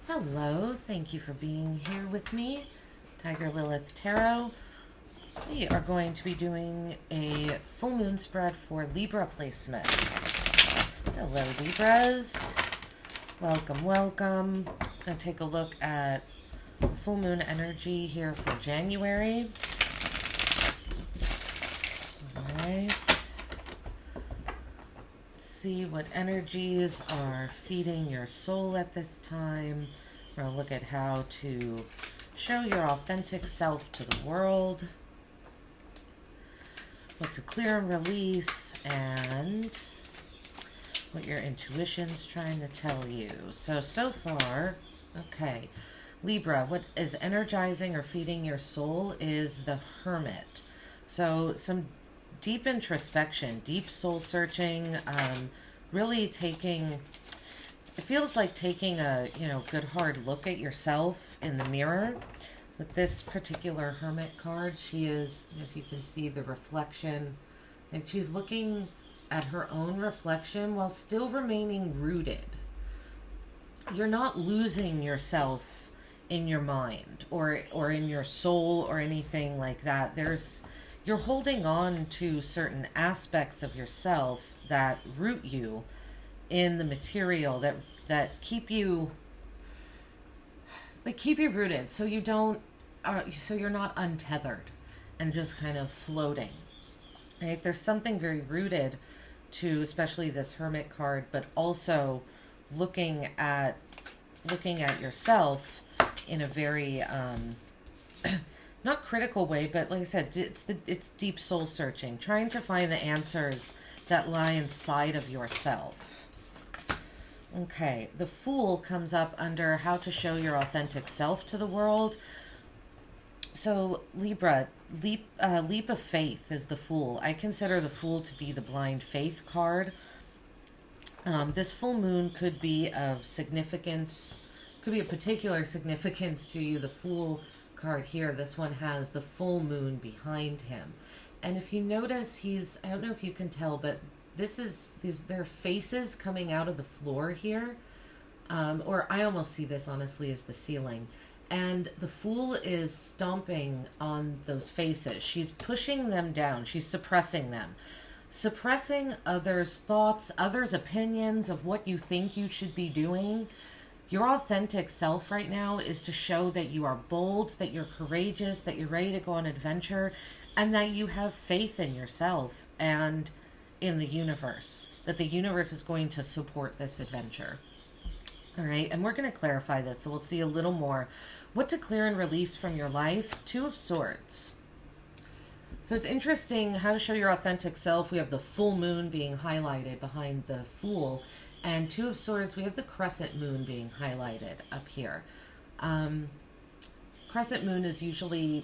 Hello, thank you for being here with me, Tiger Lilith Tarot. We are going to be doing a full moon spread for Libra placement. Hello, Libras. Welcome, welcome. I'm going to take a look at full moon energy here for January. Alright. See what energies are feeding your soul at this time. We're going to look at how to show your authentic self to the world, what to clear and release, and what your intuition's trying to tell you. So far, okay. Libra, what is energizing or feeding your soul is the Hermit. So some deep introspection, deep soul searching, really taking, it feels like taking a, good hard look at yourself in the mirror. With this particular Hermit card, she is, if you can see the reflection, and she's looking at her own reflection while still remaining rooted. You're not losing yourself in your mind or in your soul or anything like that. You're holding on to certain aspects of yourself that root you in the material, that keep you rooted, so you don't so you're not untethered and just kind of floating. Right? There's something very rooted to especially this Hermit card, but also looking at yourself in a very not critical way, but like I said, it's deep soul searching, trying to find the answers that lie inside of yourself. Okay, the Fool comes up under how to show your authentic self to the world. So Libra, leap of faith is the Fool. I consider the Fool to be the blind faith card. This full moon could be of significance, could be a particular significance to you. The Fool card here, this one has the full moon behind him, and if you notice, I don't know if you can tell, but there are faces coming out of the floor here, or I almost see this honestly as the ceiling, and the Fool is stomping on those faces. She's pushing them down, she's suppressing them, suppressing others' thoughts, others' opinions of what you think you should be doing. Your authentic self right now is to show that you are bold, that you're courageous, that you're ready to go on adventure, and that you have faith in yourself and in the universe, that the universe is going to support this adventure. All right, and we're going to clarify this, so we'll see a little more. What to clear and release from your life? Two of Swords. So it's interesting how to show your authentic self. We have the full moon being highlighted behind the Fool. And Two of Swords, we have the crescent moon being highlighted up here. Crescent moon is usually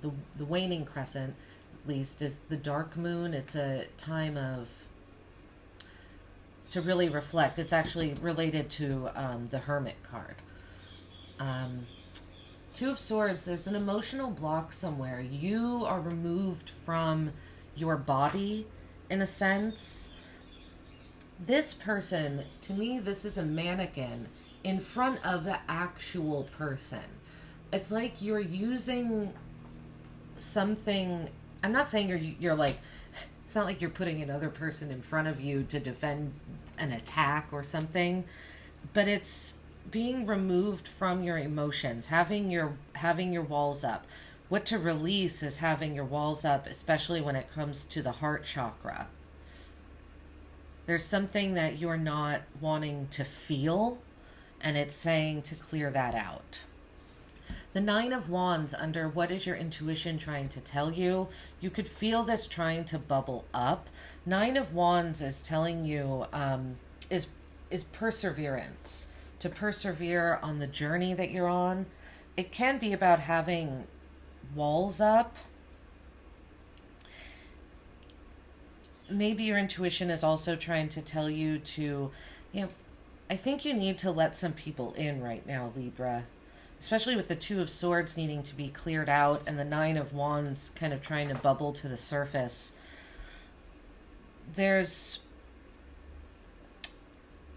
the waning crescent, at least, is the dark moon. It's a time to really reflect. It's actually related to the Hermit card. Two of Swords, there's an emotional block somewhere. You are removed from your body, in a sense. This person, to me, this is a mannequin in front of the actual person. It's like you're using something. I'm not saying you're like, it's not like you're putting another person in front of you to defend an attack or something, but it's being removed from your emotions, having your walls up. What to release is having your walls up, especially when it comes to the heart chakra. There's something that you're not wanting to feel, and it's saying to clear that out. The Nine of Wands under what is your intuition trying to tell you? You could feel this trying to bubble up. Nine of Wands is telling you is perseverance. To persevere on the journey that you're on. It can be about having walls up. Maybe your intuition is also trying to tell you to, I think you need to let some people in right now, Libra. Especially with the Two of Swords needing to be cleared out and the Nine of Wands kind of trying to bubble to the surface. There's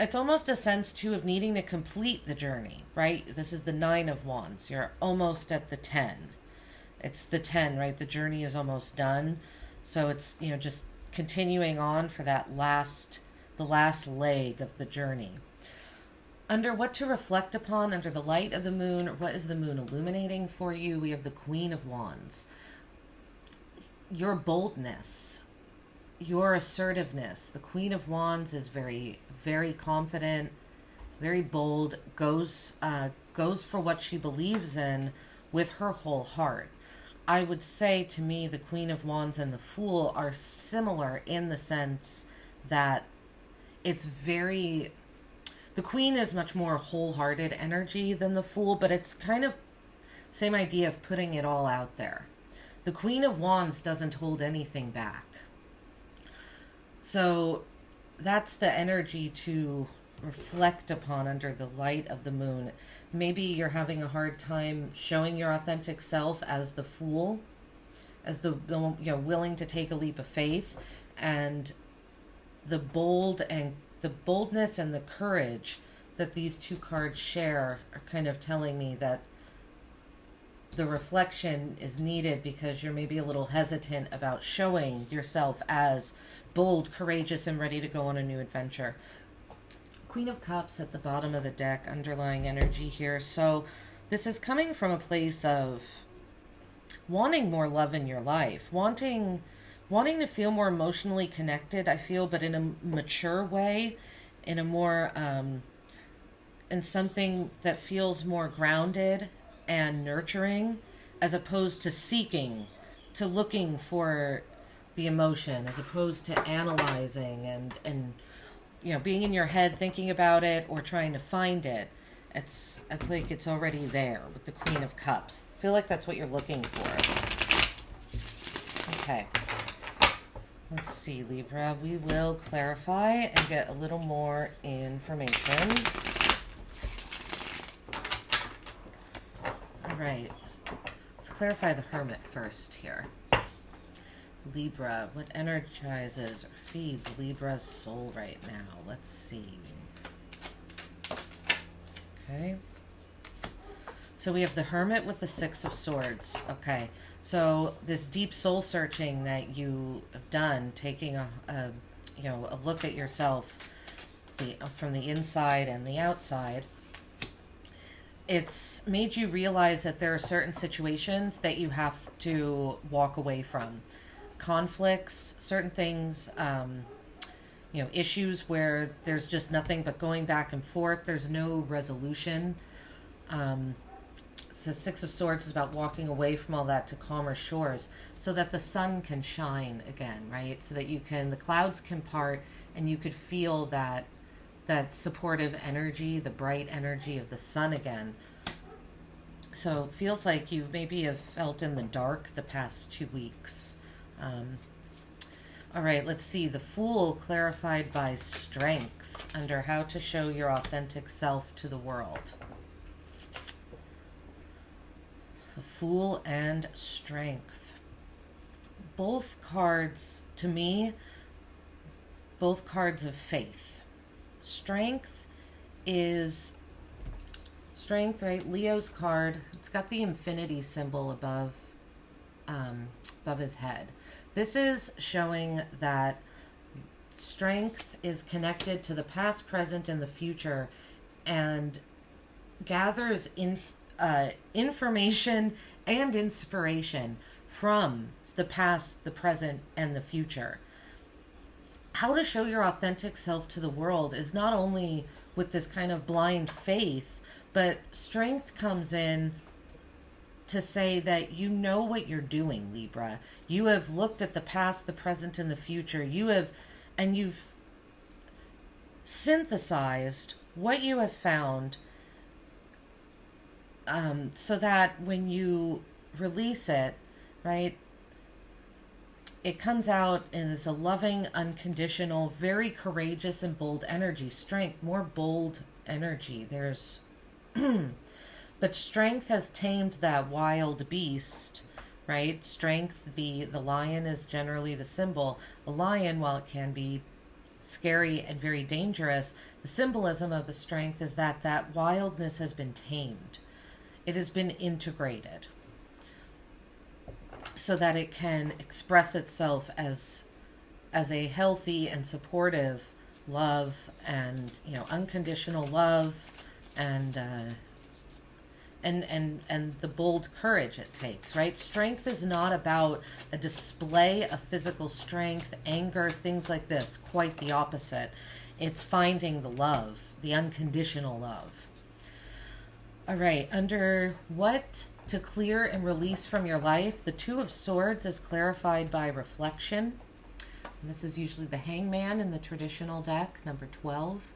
it's almost a sense too of needing to complete the journey, right? This is the 9 of Wands. You're almost at the 10. It's the 10, right? The journey is almost done. So it's, just continuing on for the last leg of the journey. Under what to reflect upon, under the light of the moon, or what is the moon illuminating for you, we have the Queen of Wands. Your boldness, your assertiveness. The Queen of Wands is very, very confident, very bold, goes for what she believes in with her whole heart. I would say, to me, the Queen of Wands and the Fool are similar in the sense that it's very... The Queen is much more wholehearted energy than the Fool, but it's kind of same idea of putting it all out there. The Queen of Wands doesn't hold anything back. So that's the energy to reflect upon under the light of the moon. Maybe you're having a hard time showing your authentic self as the Fool, as the willing to take a leap of faith, and the boldness and the courage that these two cards share are kind of telling me that the reflection is needed because you're maybe a little hesitant about showing yourself as bold, courageous, and ready to go on a new adventure. Queen of Cups at the bottom of the deck, underlying energy here. So this is coming from a place of wanting more love in your life, wanting to feel more emotionally connected, I feel, but in a mature way, in a more, in something that feels more grounded and nurturing, as opposed to looking for the emotion, as opposed to analyzing and being in your head thinking about it or trying to find it. It's like it's already there with the Queen of Cups. I feel like that's what you're looking for. Okay. Let's see, Libra. We will clarify and get a little more information. All right. Let's clarify the Hermit first here. Libra, what energizes or feeds Libra's soul right now? Let's see. Okay. So we have the Hermit with the 6 of Swords. Okay. So this deep soul searching that you have done, taking a look at yourself from the inside and the outside, it's made you realize that there are certain situations that you have to walk away from. Conflicts, certain things, issues where there's just nothing but going back and forth. There's no resolution. The 6 of Swords is about walking away from all that to calmer shores so that the sun can shine again, right? So that the clouds can part and you could feel that supportive energy, the bright energy of the sun again. So it feels like you maybe have felt in the dark the past 2 weeks. All right, let's see. The Fool clarified by strength under how to show your authentic self to the world. The Fool and strength. Both cards, to me, both cards of faith. Strength, right? Leo's card. It's got the infinity symbol above his head. This is showing that strength is connected to the past, present, and the future, and gathers information and inspiration from the past, the present, and the future. How to show your authentic self to the world is not only with this kind of blind faith, but strength comes in to say that you know what you're doing, Libra. You have looked at the past, the present, and the future. You've synthesized what you have found, so that when you release it, right, it comes out and it's a loving, unconditional, very courageous and bold energy. Strength, more bold energy. But strength has tamed that wild beast, right? Strength, the lion is generally the symbol. A lion, while it can be scary and very dangerous, the symbolism of the strength is that that wildness has been tamed. It has been integrated so that it can express itself as a healthy and supportive love, and unconditional love, and the bold courage it takes, right? Strength is not about a display of physical strength, anger, things like this. Quite the opposite. It's finding the love, the unconditional love. All right, under what to clear and release from your life, the Two of Swords is clarified by reflection. And this is usually the Hangman in the traditional deck, number 12.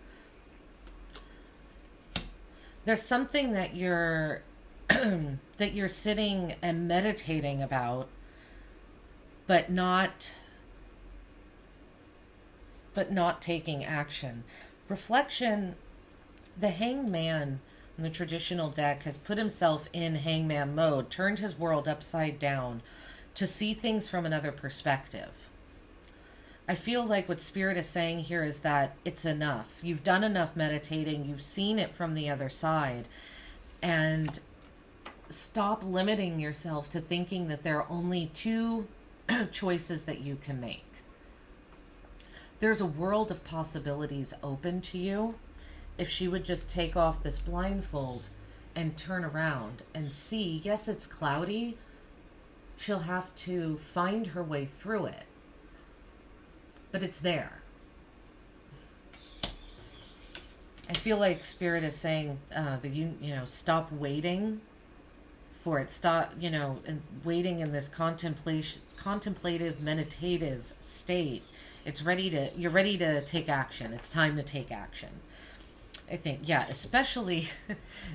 There's something that you're that you're sitting and meditating about, but not taking action. Reflection, the Hangman in the traditional deck has put himself in hangman mode, turned his world upside down to see things from another perspective. I feel like what Spirit is saying here is that it's enough. You've done enough meditating. You've seen it from the other side. And stop limiting yourself to thinking that there are only two choices that you can make. There's a world of possibilities open to you if she would just take off this blindfold and turn around and see. Yes, it's cloudy. She'll have to find her way through it. But it's there. I feel like Spirit is saying stop waiting for it. Stop, and waiting in this contemplative, meditative state. You're ready to take action. It's time to take action. I think, especially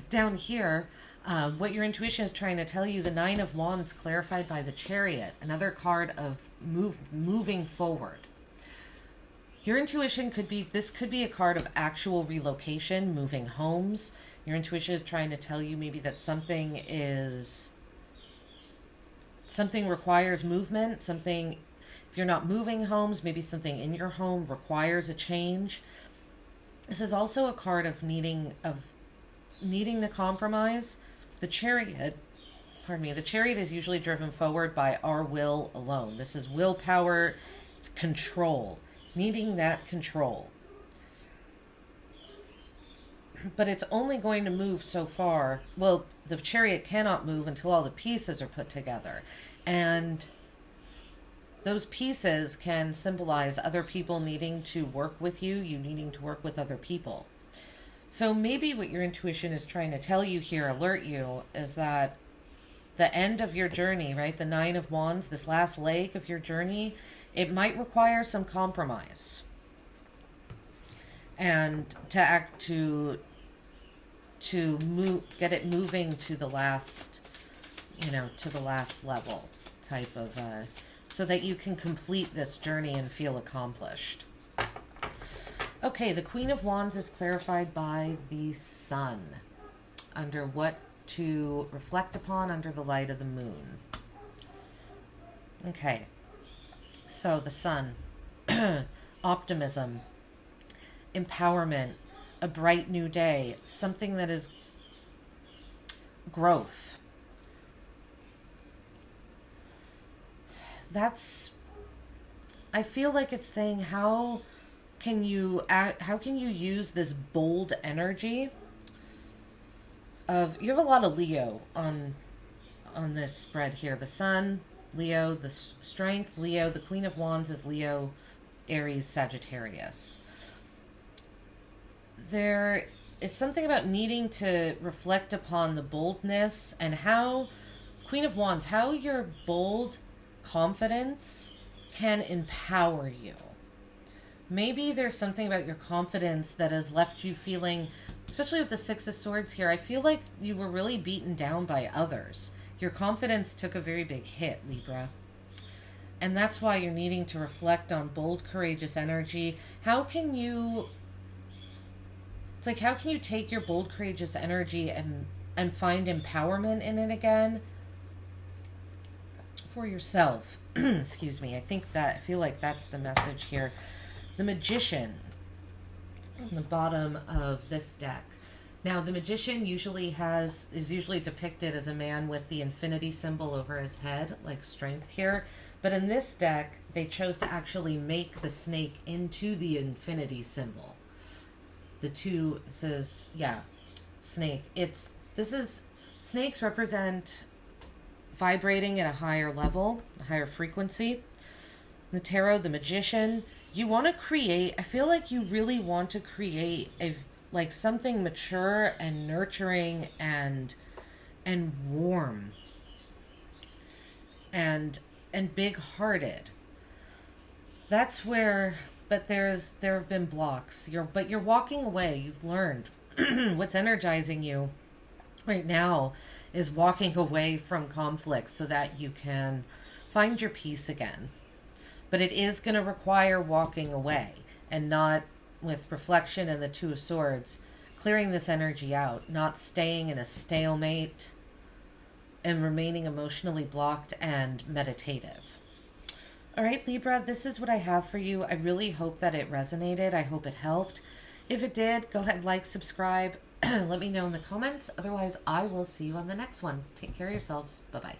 down here, what your intuition is trying to tell you, the Nine of Wands clarified by the Chariot, another card of moving forward. Your intuition could be a card of actual relocation, moving homes. Your intuition is trying to tell you maybe that something requires movement, if you're not moving homes, maybe something in your home requires a change. This is also a card of needing to compromise. The Chariot is usually driven forward by our will alone. This is willpower, it's control. Needing that control. But it's only going to move so far. Well, the Chariot cannot move until all the pieces are put together. And those pieces can symbolize other people needing to work with you needing to work with other people. So maybe what your intuition is trying to tell you here, alert you, is that the end of your journey, right? The Nine of Wands, this last leg of your journey, it might require some compromise. And to get it moving to the last, level type of, so that you can complete this journey and feel accomplished. Okay, the Queen of Wands is clarified by the Sun, under what to reflect upon under the light of the moon. Okay, so the Sun, optimism, empowerment, a bright new day, something that is growth. I feel like it's saying how can you use this bold energy of, you have a lot of Leo on this spread here. The Sun, Leo, the Strength, Leo, the Queen of Wands is Leo, Aries, Sagittarius. There is something about needing to reflect upon the boldness and how, Queen of Wands, how your bold confidence can empower you. Maybe there's something about your confidence that has left you feeling, especially with the Six of Swords here, I feel like you were really beaten down by others. Your confidence took a very big hit, Libra. And that's why you're needing to reflect on bold, courageous energy. How can you take your bold, courageous energy and find empowerment in it again for yourself? Excuse me. I feel like that's the message here. the Magician on the bottom of this deck. Now, the Magician is usually depicted as a man with the infinity symbol over his head, like strength here. But in this deck, they chose to actually make the snake into the infinity symbol. The two says, yeah, snake. Snakes represent vibrating at a higher level, a higher frequency. The tarot, the Magician, you want to create, I feel like you really want to create something mature and nurturing and warm and big-hearted. That's where, but there have been blocks. You're walking away. You've learned. What's energizing you right now is walking away from conflict so that you can find your peace again. But it is going to require walking away, and not with reflection and the Two of Swords, clearing this energy out, not staying in a stalemate and remaining emotionally blocked and meditative. All right, Libra, this is what I have for you. I really hope that it resonated. I hope it helped. If it did, go ahead, like, subscribe. Let me know in the comments. Otherwise, I will see you on the next one. Take care of yourselves. Bye-bye.